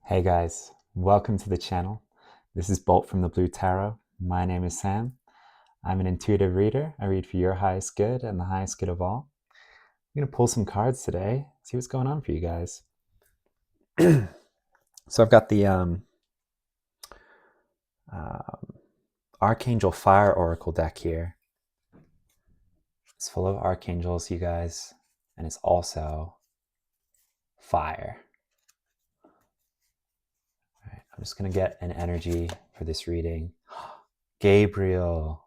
Hey guys, welcome to the channel. This is Bolt from the Blue Tarot. My name is Sam. I'm an intuitive reader. I read for your highest good and the highest good of all. I'm going to pull some cards today, see what's going on for you guys. So I've got the Archangel Fire Oracle deck here. It's full of archangels, you guys, and it's also fire. All right, I'm just going to get an energy for this reading. Gabriel.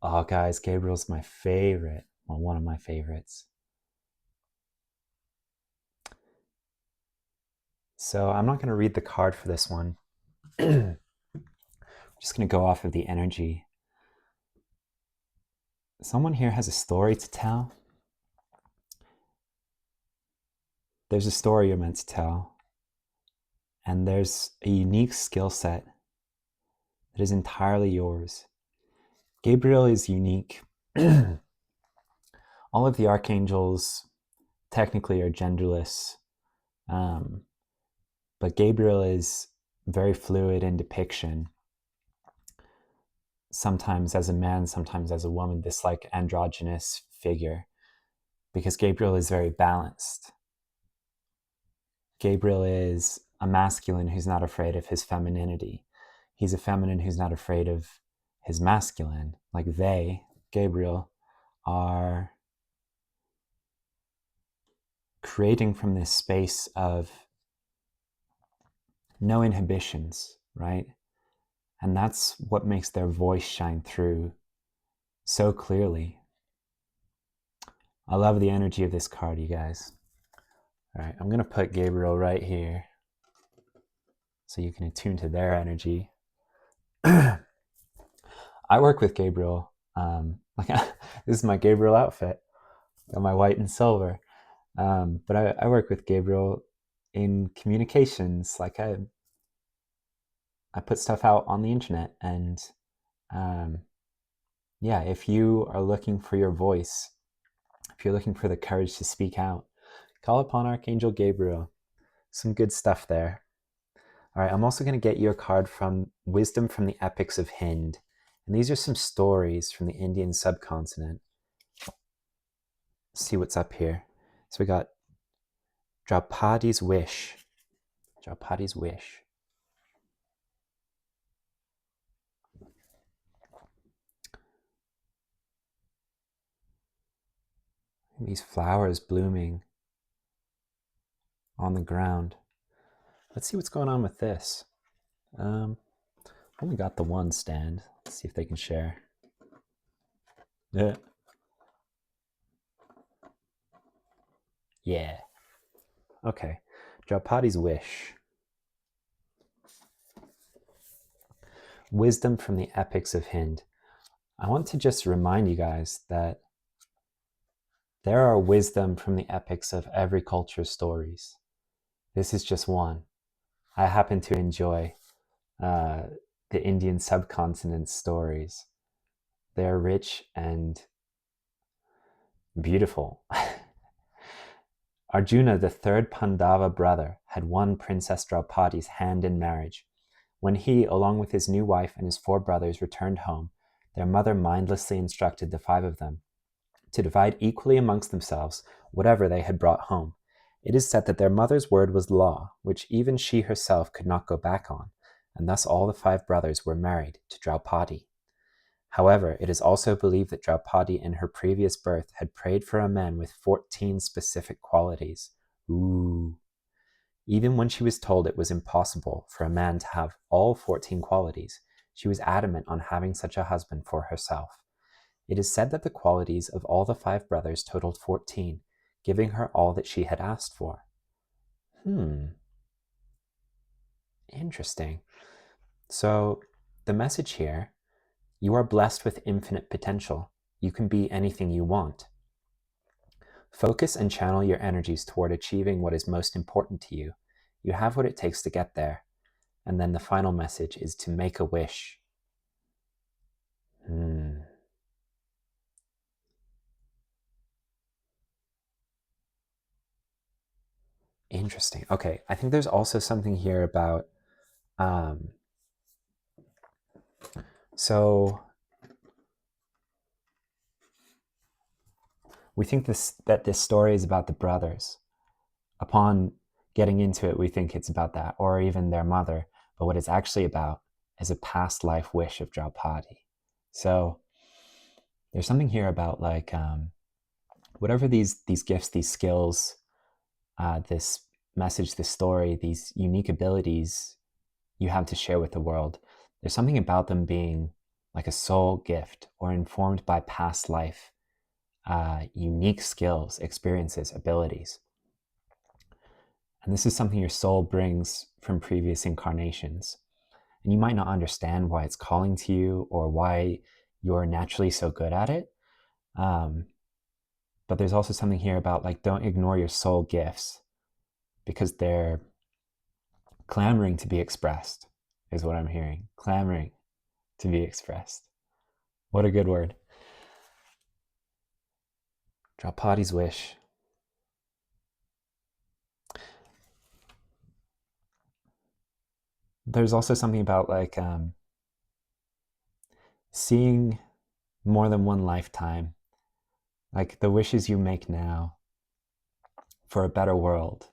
Oh, guys, Gabriel's my favorite. Well, one of my favorites. So I'm not going to read the card for this one. I'm just going to go off of the energy. Someone here has a story to tell. There's a story you're meant to tell. And there's a unique skill set that is entirely yours. Gabriel is unique. All of the archangels technically are genderless. But Gabriel is very fluid in depiction. Sometimes as a man, sometimes as a woman, this like androgynous figure, because Gabriel is very balanced. Gabriel is a masculine who's not afraid of his femininity. He's a feminine who's not afraid of his masculine. Like they, Gabriel, are creating from this space of no inhibitions, right? And that's what makes their voice shine through so clearly. I love the energy of this card, you guys. All right, I'm going to put Gabriel right here so you can attune to their energy. I work with Gabriel. This is my Gabriel outfit. Got my white and silver. But I work with Gabriel in communications. Like I put stuff out on the internet, and yeah, if you are looking for your voice, if you're looking for the courage to speak out, call upon Archangel Gabriel. Some good stuff there. All right, I'm also going to get you a card from Wisdom from the Epics of Hind. And these are some stories from the Indian subcontinent. Let's see what's up here. So we got Draupadi's Wish. Draupadi's Wish. These flowers blooming on the ground. Let's see what's going on with this. Only got the one stand. Let's see if they can share. Yeah. Yeah. Okay. Draupadi's Wish. Wisdom from the Epics of Hind. I want to just remind you guys that there are wisdom from the epics of every culture's stories. This is just one. I happen to enjoy the Indian subcontinent stories. They're rich and beautiful. Arjuna, the third Pandava brother, had won Princess Draupadi's hand in marriage. When he, along with his new wife and his 4 brothers, returned home, their mother mindlessly instructed the 5 of them to divide equally amongst themselves whatever they had brought home. It is said that their mother's word was law, which even she herself could not go back on, and thus all the 5 brothers were married to Draupadi. However, it is also believed that Draupadi in her previous birth had prayed for a man with 14 specific qualities. Ooh. Even when she was told it was impossible for a man to have all 14 qualities, she was adamant on having such a husband for herself. It is said that the qualities of all the 5 brothers totaled 14, giving her all that she had asked for. Interesting. So the message here, you are blessed with infinite potential. You can be anything you want. Focus and channel your energies toward achieving what is most important to you. You have what it takes to get there. And then the final message is to make a wish. Interesting. Okay, I think there's also something here about, so we think that this story is about the brothers. Upon getting into it, we think it's about that, or even their mother. But what it's actually about is a past life wish of Draupadi. So there's something here about like whatever these gifts, these skills, this message, this story, these unique abilities you have to share with the world. There's something about them being like a soul gift or informed by past life, unique skills, experiences, abilities. And this is something your soul brings from previous incarnations. And you might not understand why it's calling to you or why you're naturally so good at it. But there's also something here about like, don't ignore your soul gifts because they're clamoring to be expressed, is what I'm hearing. Clamoring to be expressed. What a good word. Draupadi's wish. There's also something about like seeing more than one lifetime. Like the wishes you make now for a better world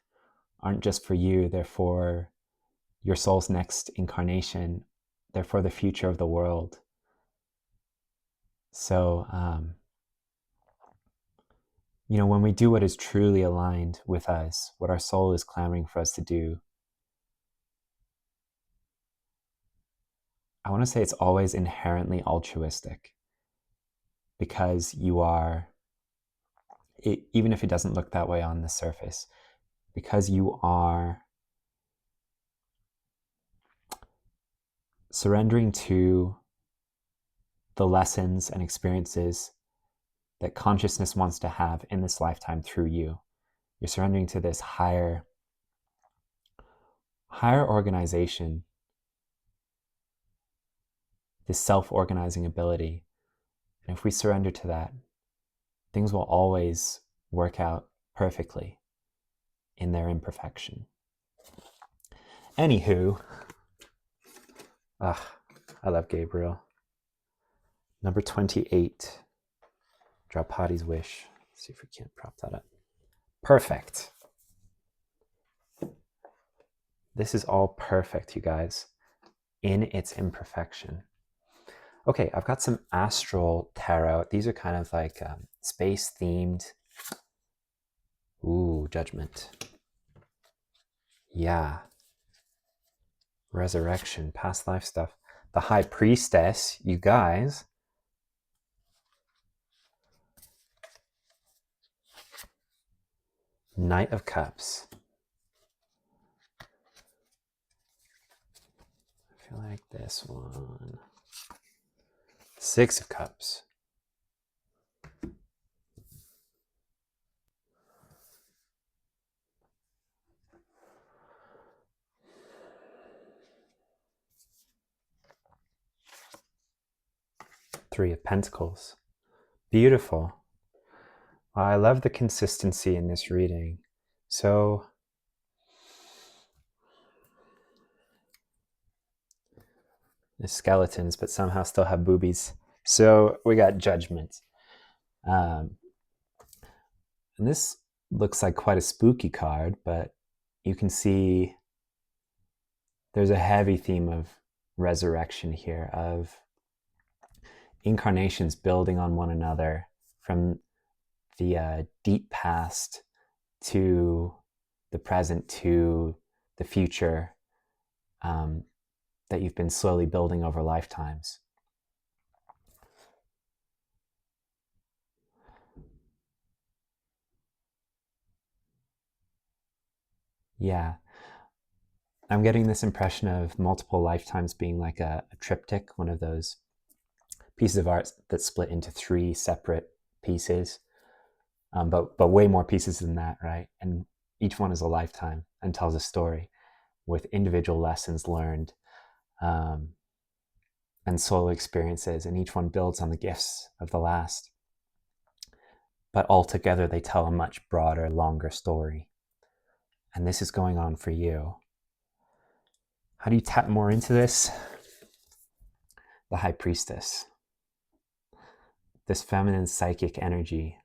aren't just for you, they're for your soul's next incarnation. They're for the future of the world. So, when we do what is truly aligned with us, what our soul is clamoring for us to do, I want to say it's always inherently altruistic because you are, even if it doesn't look that way on the surface, because you are surrendering to the lessons and experiences that consciousness wants to have in this lifetime through you. You're surrendering to this higher organization, this self-organizing ability. And if we surrender to that, things will always work out perfectly in their imperfection. Anywho, I love Gabriel. Number 28, Draupadi's wish. Let's see if we can't prop that up. Perfect. This is all perfect, you guys, in its imperfection. Okay, I've got some astral tarot. These are kind of like space themed. Ooh, judgment. Yeah. Resurrection, past life stuff. The High Priestess, you guys. Knight of Cups. I feel like this one. Six of Cups. Three of Pentacles. Beautiful. I love the consistency in this reading. So, the skeletons, but somehow still have boobies. So we got Judgment. And this looks like quite a spooky card, but you can see there's a heavy theme of resurrection here, of incarnations building on one another from the deep past to the present to the future, that you've been slowly building over lifetimes. Yeah. I'm getting this impression of multiple lifetimes being like a triptych, one of those pieces of art that split into three separate pieces, but way more pieces than that, right? And each one is a lifetime and tells a story with individual lessons learned, and soul experiences, and each one builds on the gifts of the last. But all together, they tell a much broader, longer story. And this is going on for you. How do you tap more into this? The High Priestess. This feminine psychic energy.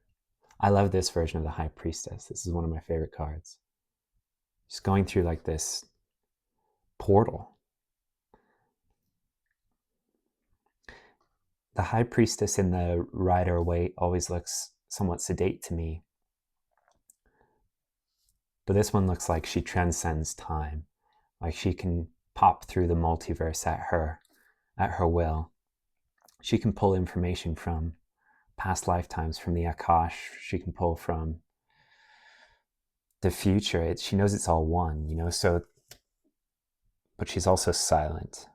I love this version of the High Priestess. This is one of my favorite cards. Just going through like this portal. The High Priestess in the Rider-Waite always looks somewhat sedate to me. But this one looks like she transcends time. Like she can pop through the multiverse at her will. She can pull information from past lifetimes, from the Akash. She can pull from the future. She knows it's all one, you know, so, but she's also silent.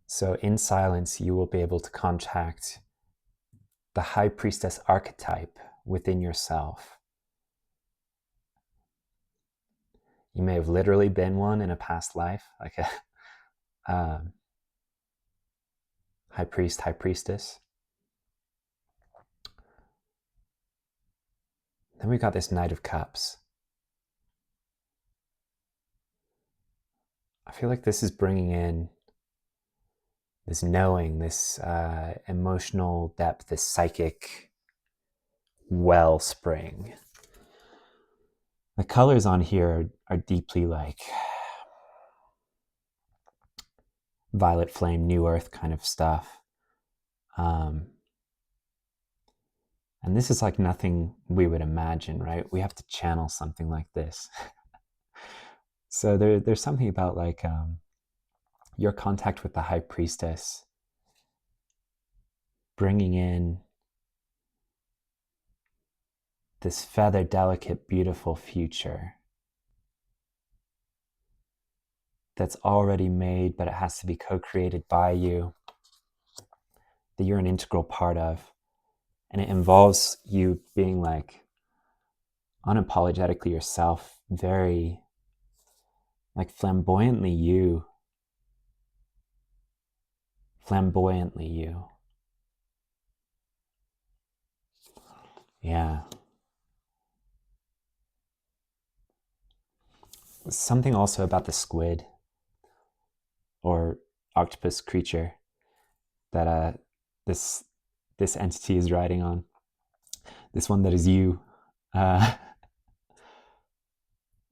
So in silence, you will be able to contact the High Priestess archetype within yourself. You may have literally been one in a past life, like a high priest, high priestess. Then we got this Knight of Cups. I feel like this is bringing in this knowing, this emotional depth, this psychic wellspring. The colors on here are deeply like violet flame, new earth kind of stuff. And this is like nothing we would imagine, right? We have to channel something like this. So there's something about like your contact with the High Priestess bringing in this feather delicate, beautiful future that's already made, but it has to be co-created by you, that you're an integral part of. And it involves you being like unapologetically yourself, very like flamboyantly you. Flamboyantly you. Yeah. Something also about the squid or octopus creature that this entity is riding on. This one that is you.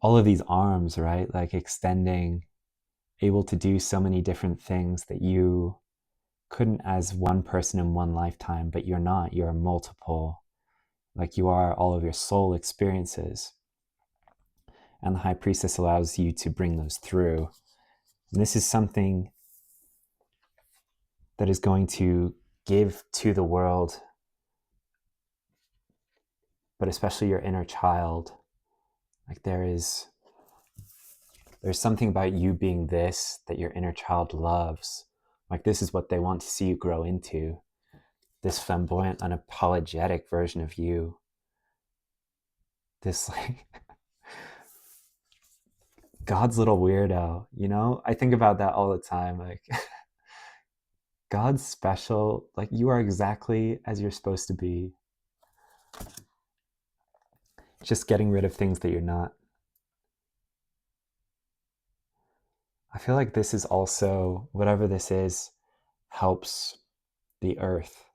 All of these arms, right? Like extending, able to do so many different things that you couldn't as one person in one lifetime, but you're not. You're multiple. Like you are all of your soul experiences. And the High Priestess allows you to bring those through. And this is something that is going to give to the world, but especially your inner child. Like there's something about you being this that your inner child loves. Like this is what they want to see you grow into. This flamboyant, unapologetic version of you. This like God's little weirdo, you know? I think about that all the time. Like God's special. Like you are exactly as you're supposed to be. Just getting rid of things that you're not. I feel like this is also, whatever this is, helps the earth.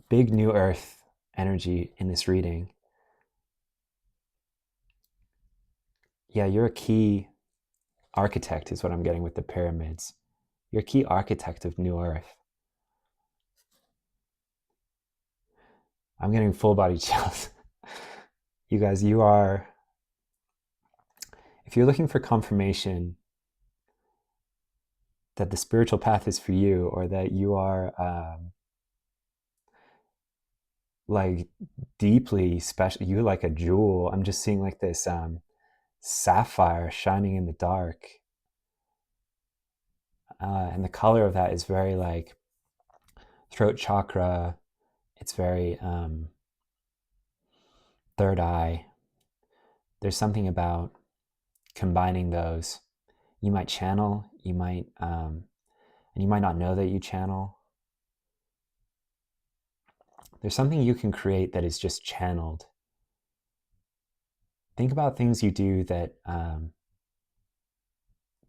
Big new earth energy in this reading. Yeah, you're a key architect is what I'm getting with the pyramids. You're a key architect of new earth. I'm getting full body chills. You guys, you are, if you're looking for confirmation that the spiritual path is for you, or that you are like deeply special, you're like a jewel. I'm just seeing like this sapphire shining in the dark. And the color of that is very like throat chakra. It's very third eye. There's something about combining those. You might channel, you might, and you might not know that you channel, There's something you can create that is just channeled. Think about things you do that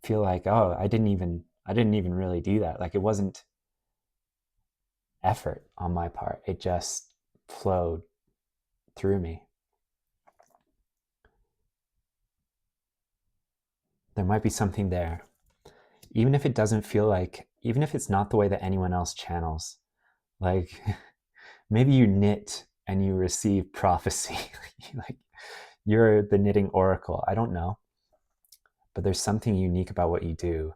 feel like, oh, I didn't even really do that. Like, it wasn't effort on my part. It just flowed through me. There might be something there. Even if it doesn't feel like, even if it's not the way that anyone else channels, like maybe you knit and you receive prophecy. Like, you're the knitting oracle. I don't know. But there's something unique about what you do.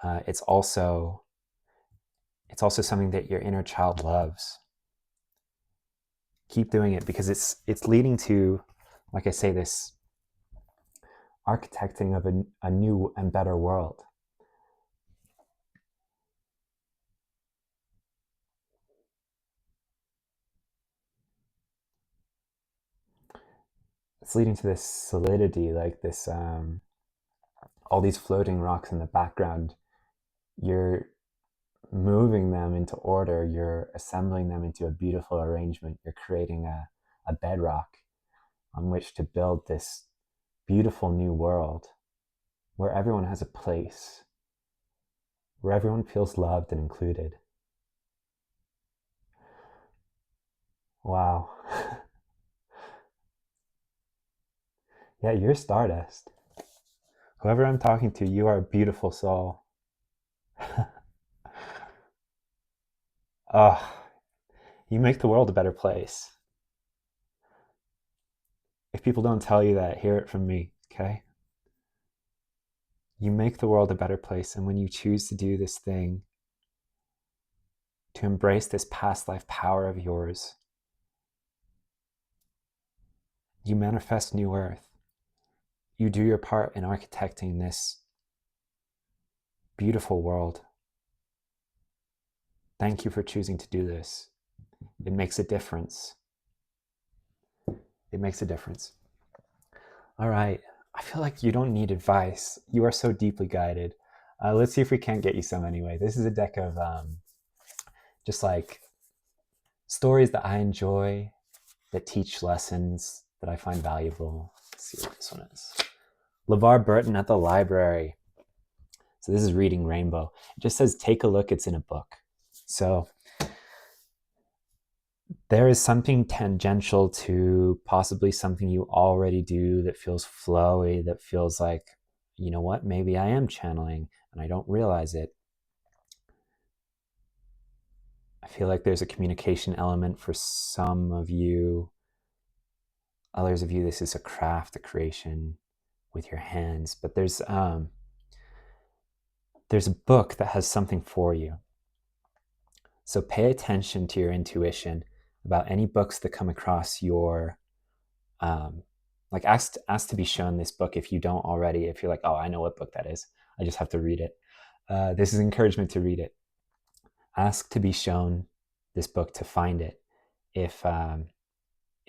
It's also something that your inner child loves. Keep doing it, because it's leading to, like I say, this architecting of a new and better world. It's leading to this solidity, like this, all these floating rocks in the background. You're moving them into order. You're assembling them into a beautiful arrangement. You're creating a bedrock on which to build this beautiful new world where everyone has a place, where everyone feels loved and included. Wow. Yeah, you're stardust. Whoever I'm talking to, you are a beautiful soul. Oh, you make the world a better place. If people don't tell you that, hear it from me, okay? You make the world a better place, and when you choose to do this thing, to embrace this past life power of yours, you manifest new earth. You do your part in architecting this beautiful world. Thank you for choosing to do this. It makes a difference. It makes a difference. All right. I feel like you don't need advice. You are so deeply guided. Let's see if we can't get you some anyway. This is a deck of just like stories that I enjoy, that teach lessons that I find valuable. Let's see what this one is. LeVar Burton at the library. So this is Reading Rainbow. It just says, take a look, it's in a book. So there is something tangential to possibly something you already do that feels flowy, that feels like, you know what, maybe I am channeling and I don't realize it. I feel like there's a communication element for some of you. Others of you, this is a craft, a creation with your hands. But there's a book that has something for you. So pay attention to your intuition about any books that come across your, like ask to be shown this book if you don't already. If you're like, oh, I know what book that is, I just have to read it. This is encouragement to read it. Ask to be shown this book, to find it, if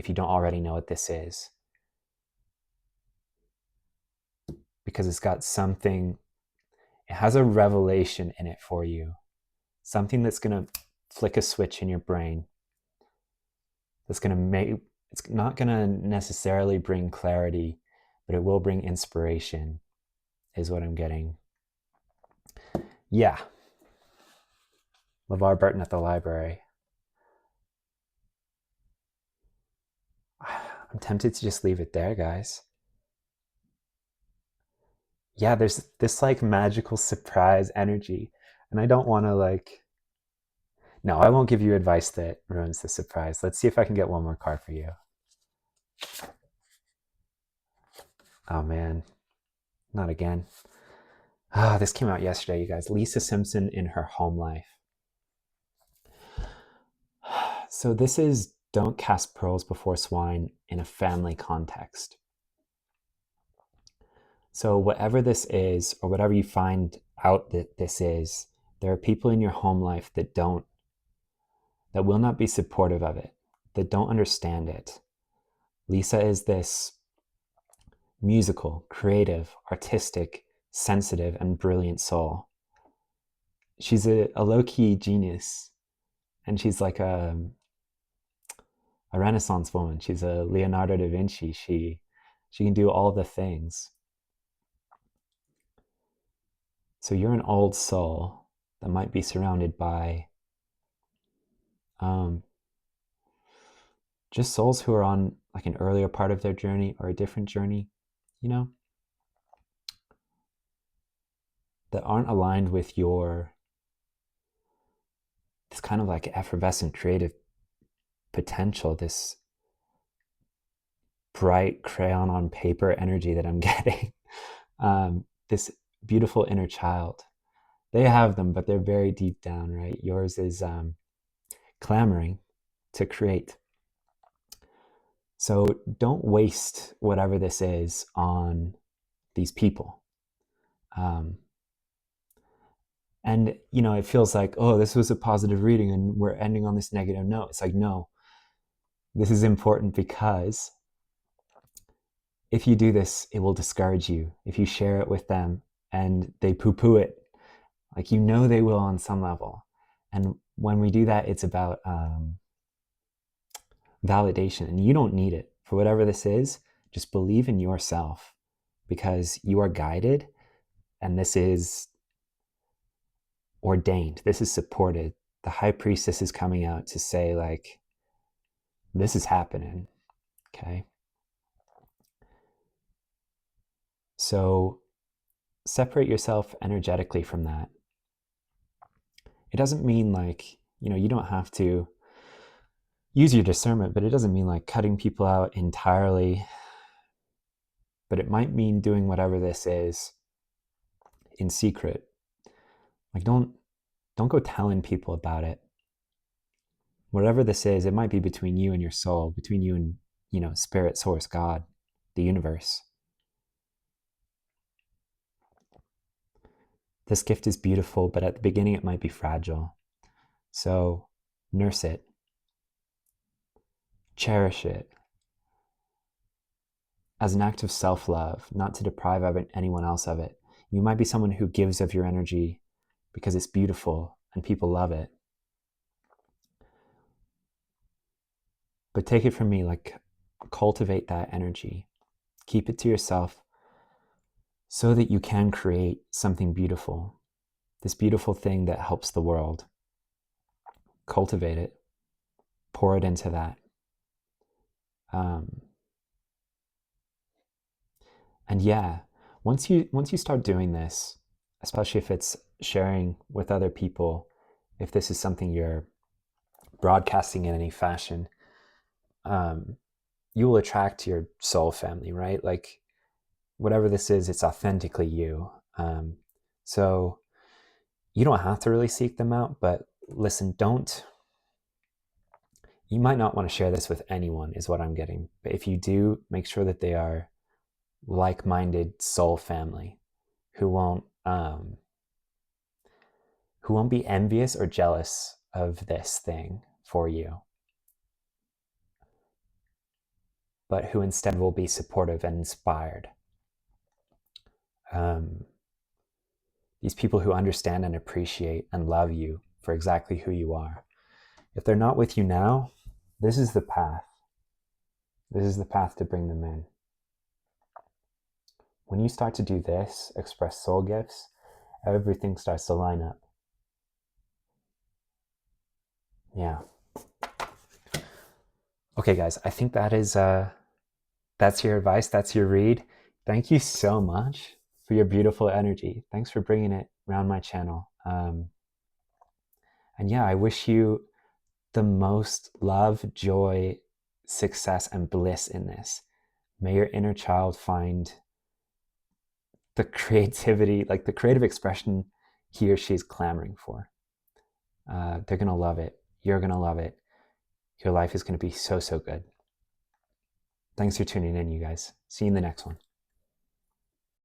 you don't already know what this is, because it's got something. It has a revelation in it for you, something that's going to flick a switch in your brain. That's going to make. It's not going to necessarily bring clarity, but it will bring inspiration, is what I'm getting. Yeah. LeVar Burton at the library. I'm tempted to just leave it there, guys. Yeah, there's this like magical surprise energy. And I don't want to like, no, I won't give you advice that ruins the surprise. Let's see if I can get one more card for you. Oh man, not again. This came out yesterday, you guys. Lisa Simpson in her home life. So this is don't cast pearls before swine in a family context. So whatever this is, or whatever you find out that this is, there are people in your home life that will not be supportive of it, that don't understand it. Lisa is this musical, creative, artistic, sensitive, and brilliant soul. She's a low-key genius, and she's like a Renaissance woman. She's a Leonardo da Vinci. She can do all the things. So you're an old soul that might be surrounded by just souls who are on like an earlier part of their journey or a different journey, you know, that aren't aligned with your this kind of like effervescent creative potential, this bright crayon on paper energy that I'm getting, this beautiful inner child. They have them, but they're very deep down, right? Yours is clamoring to create. So don't waste whatever this is on these people. And, you know, it feels like, oh, this was a positive reading and we're ending on this negative note. It's like, no, this is important because if you do this, it will discourage you. If you share it with them and they poo-poo it, like, you know, they will on some level. And when we do that, it's about validation, and you don't need it for whatever this is. Just believe in yourself because you are guided, and this is ordained. This is supported. The high priestess is coming out to say, like, this is happening. Okay. So separate yourself energetically from that. It doesn't mean like, you know, you don't have to use your discernment, but it doesn't mean like cutting people out entirely. But it might mean doing whatever this is in secret. Like, don't go telling people about it. Whatever this is, it might be between you and your soul, between you and, you know, spirit, source, God, the universe. This gift is beautiful, but at the beginning it might be fragile. So nurse it, cherish it as an act of self-love, not to deprive anyone else of it. You might be someone who gives of your energy because it's beautiful and people love it. But take it from me, like, cultivate that energy. Keep it to yourself so that you can create something beautiful, this beautiful thing that helps the world. Cultivate it, pour it into that. And yeah, once you start doing this, especially if it's sharing with other people, if this is something you're broadcasting in any fashion, you will attract your soul family, right? Like, whatever this is, it's authentically you. So you don't have to really seek them out, but listen, you might not want to share this with anyone, is what I'm getting. But if you do, make sure that they are like-minded soul family who won't be envious or jealous of this thing for you, but who instead will be supportive and inspired. These people who understand and appreciate and love you for exactly who you are. If they're not with you now, this is the path. This is the path to bring them in. When you start to do this, express soul gifts, everything starts to line up. Yeah. Okay, guys, I think that's your advice. That's your read. Thank you so much for your beautiful energy. Thanks for bringing it around my channel. And yeah, I wish you the most love, joy, success, and bliss in this. May your inner child find the creativity, like the creative expression he or she is clamoring for. They're going to love it. You're going to love it. Your life is going to be so, so good. Thanks for tuning in, you guys. See you in the next one.